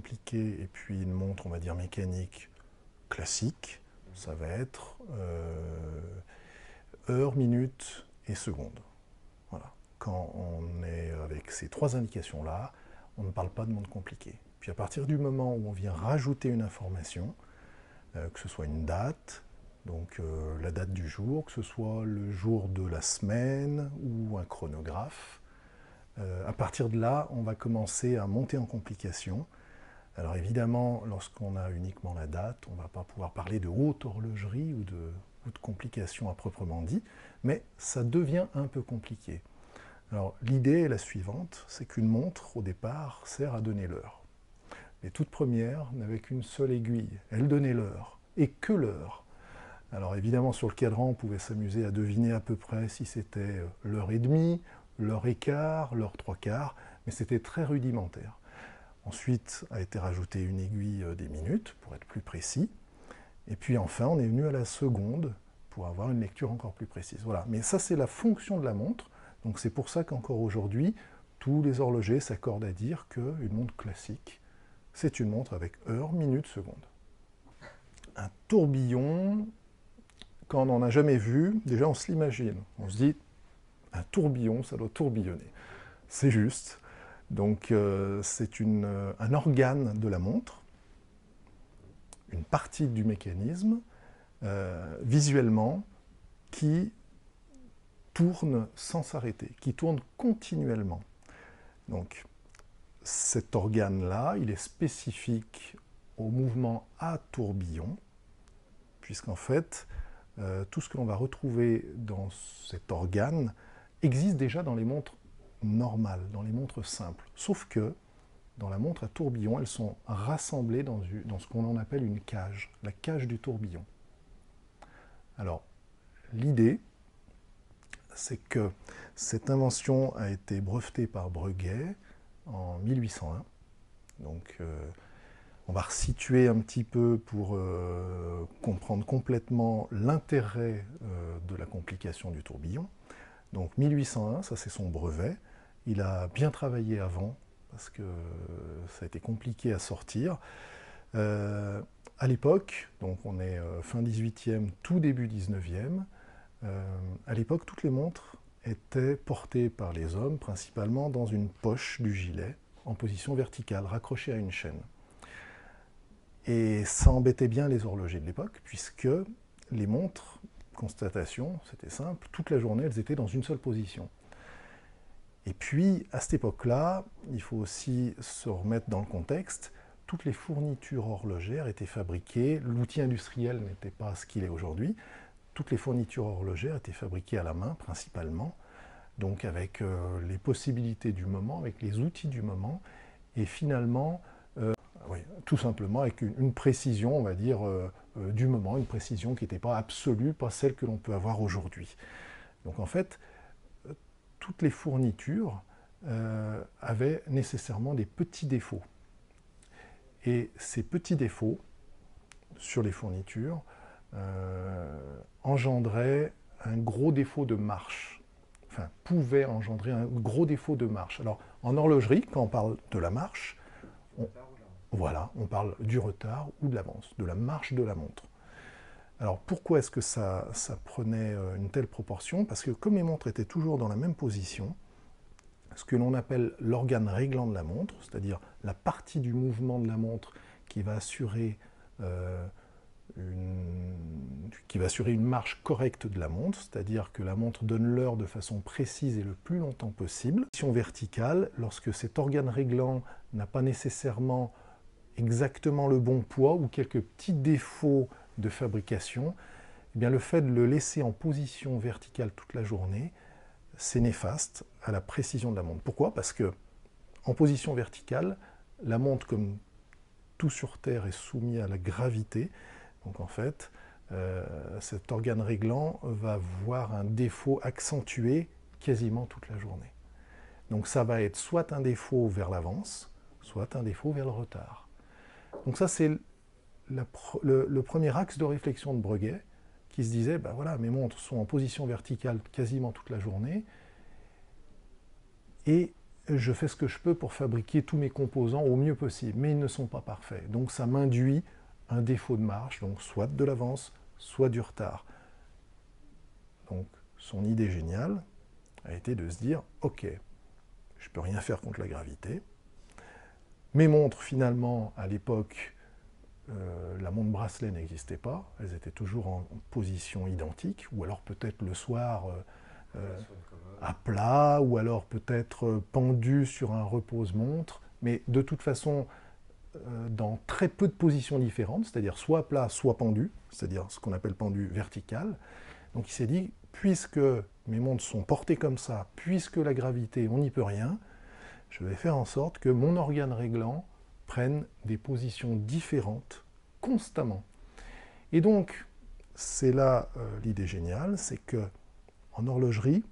compliquée et puis une montre, on va dire, mécanique classique, ça va être heure, minute et seconde. Voilà. Quand on est avec ces trois indications-là, on ne parle pas de montre compliquée. Puis à partir du moment où on vient rajouter une information, que ce soit une date, donc la date du jour, que ce soit le jour de la semaine ou un chronographe, à partir de là, on va commencer à monter en complication. Alors évidemment, lorsqu'on a uniquement la date, on ne va pas pouvoir parler de haute horlogerie ou de complications à proprement dit, mais ça devient un peu compliqué. Alors l'idée est la suivante, c'est qu'une montre, au départ, sert à donner l'heure. Les toutes premières n'avaient qu'une seule aiguille, elles donnaient l'heure, et que l'heure. Alors évidemment, sur le cadran, on pouvait s'amuser à deviner à peu près si c'était l'heure et demie, l'heure et quart, l'heure trois quarts, mais c'était très rudimentaire. Ensuite a été rajoutée une aiguille des minutes, pour être plus précis. Et puis enfin, on est venu à la seconde, pour avoir une lecture encore plus précise. Voilà. Mais ça, c'est la fonction de la montre. Donc c'est pour ça qu'encore aujourd'hui, tous les horlogers s'accordent à dire qu'une montre classique, c'est une montre avec heure, minute, seconde. Un tourbillon, quand on n'en a jamais vu, déjà on se l'imagine. On se dit, un tourbillon, ça doit tourbillonner. C'est juste. Donc c'est un organe de la montre, une partie du mécanisme, visuellement, qui tourne sans s'arrêter, qui tourne continuellement. Donc cet organe-là, il est spécifique au mouvement à tourbillon, puisqu'en fait, tout ce que l'on va retrouver dans cet organe existe déjà dans les montres normales, dans les montres simples. Sauf que, dans la montre à tourbillon, elles sont rassemblées dans ce qu'on appelle une cage, la cage du tourbillon. Alors, l'idée, c'est que cette invention a été brevetée par Breguet en 1801. Donc, on va resituer un petit peu pour comprendre complètement l'intérêt de la complication du tourbillon. Donc 1801, ça c'est son brevet. Il a bien travaillé avant, parce que ça a été compliqué à sortir. À l'époque, donc on est fin 18e, tout début 19e, à l'époque, toutes les montres étaient portées par les hommes, principalement dans une poche du gilet, en position verticale, raccrochée à une chaîne. Et ça embêtait bien les horlogers de l'époque, puisque les montres, constatation, c'était simple, toute la journée, elles étaient dans une seule position. Et puis, à cette époque-là, il faut aussi se remettre dans le contexte, toutes les fournitures horlogères étaient fabriquées, l'outil industriel n'était pas ce qu'il est aujourd'hui, toutes les fournitures horlogères étaient fabriquées à la main, principalement, donc avec les possibilités du moment, avec les outils du moment, et finalement, oui, tout simplement avec une précision, on va dire, du moment, une précision qui n'était pas absolue, pas celle que l'on peut avoir aujourd'hui. Donc en fait, toutes les fournitures avaient nécessairement des petits défauts. Et ces petits défauts sur les fournitures engendraient un gros défaut de marche, enfin, pouvaient engendrer un gros défaut de marche. Alors, en horlogerie, quand on parle de la marche, on parle du retard ou de l'avance, de la marche de la montre. Alors pourquoi est-ce que ça prenait une telle proportion? Parce que comme les montres étaient toujours dans la même position, ce que l'on appelle l'organe réglant de la montre, c'est-à-dire la partie du mouvement de la montre qui va assurer une marche correcte de la montre, c'est-à-dire que la montre donne l'heure de façon précise et le plus longtemps possible. Position verticale, lorsque cet organe réglant n'a pas nécessairement exactement le bon poids ou quelques petits défauts de fabrication, eh bien le fait de le laisser en position verticale toute la journée, c'est néfaste à la précision de la montre. Pourquoi? Parce que en position verticale, la montre, comme tout sur Terre, est soumis à la gravité. Donc en fait, cet organe réglant va avoir un défaut accentué quasiment toute la journée. Donc ça va être soit un défaut vers l'avance, soit un défaut vers le retard. Donc ça, c'est le premier axe de réflexion de Breguet, qui se disait, ben voilà, mes montres sont en position verticale quasiment toute la journée, et je fais ce que je peux pour fabriquer tous mes composants au mieux possible, mais ils ne sont pas parfaits. Donc ça m'induit un défaut de marche, donc soit de l'avance, soit du retard. Donc son idée géniale a été de se dire, ok, je ne peux rien faire contre la gravité. Mes montres, finalement, à l'époque, la montre bracelet n'existait pas, elles étaient toujours en position identique, ou alors peut-être le soir à plat, ou alors peut-être pendu sur un repose-montre, mais de toute façon, dans très peu de positions différentes, c'est-à-dire soit plat, soit pendu, c'est-à-dire ce qu'on appelle pendu vertical. Donc il s'est dit, puisque mes montres sont portées comme ça, puisque la gravité, on n'y peut rien, je vais faire en sorte que mon organe réglant prenne des positions différentes constamment. Et donc, c'est là l'idée géniale, c'est que en horlogerie,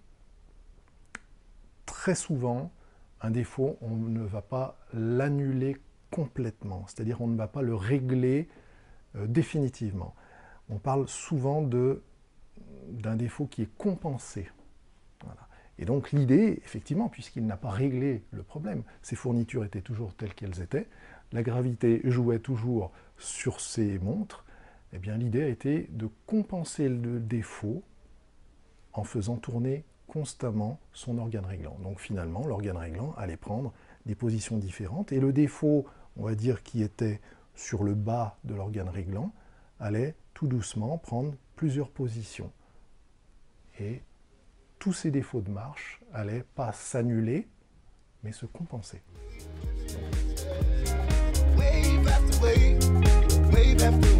très souvent, un défaut, on ne va pas l'annuler complètement, c'est-à-dire on ne va pas le régler définitivement. On parle souvent d'un défaut qui est compensé. Voilà. Et donc l'idée, effectivement, puisqu'il n'a pas réglé le problème, ses fournitures étaient toujours telles qu'elles étaient, la gravité jouait toujours sur ses montres, eh bien l'idée a été de compenser le défaut en faisant tourner constamment son organe réglant. Donc finalement, l'organe réglant allait prendre des positions différentes, et le défaut, on va dire, qui était sur le bas de l'organe réglant, allait tout doucement prendre plusieurs positions. Et tous ces défauts de marche allaient pas s'annuler, mais se compenser. Wave after wave, wave after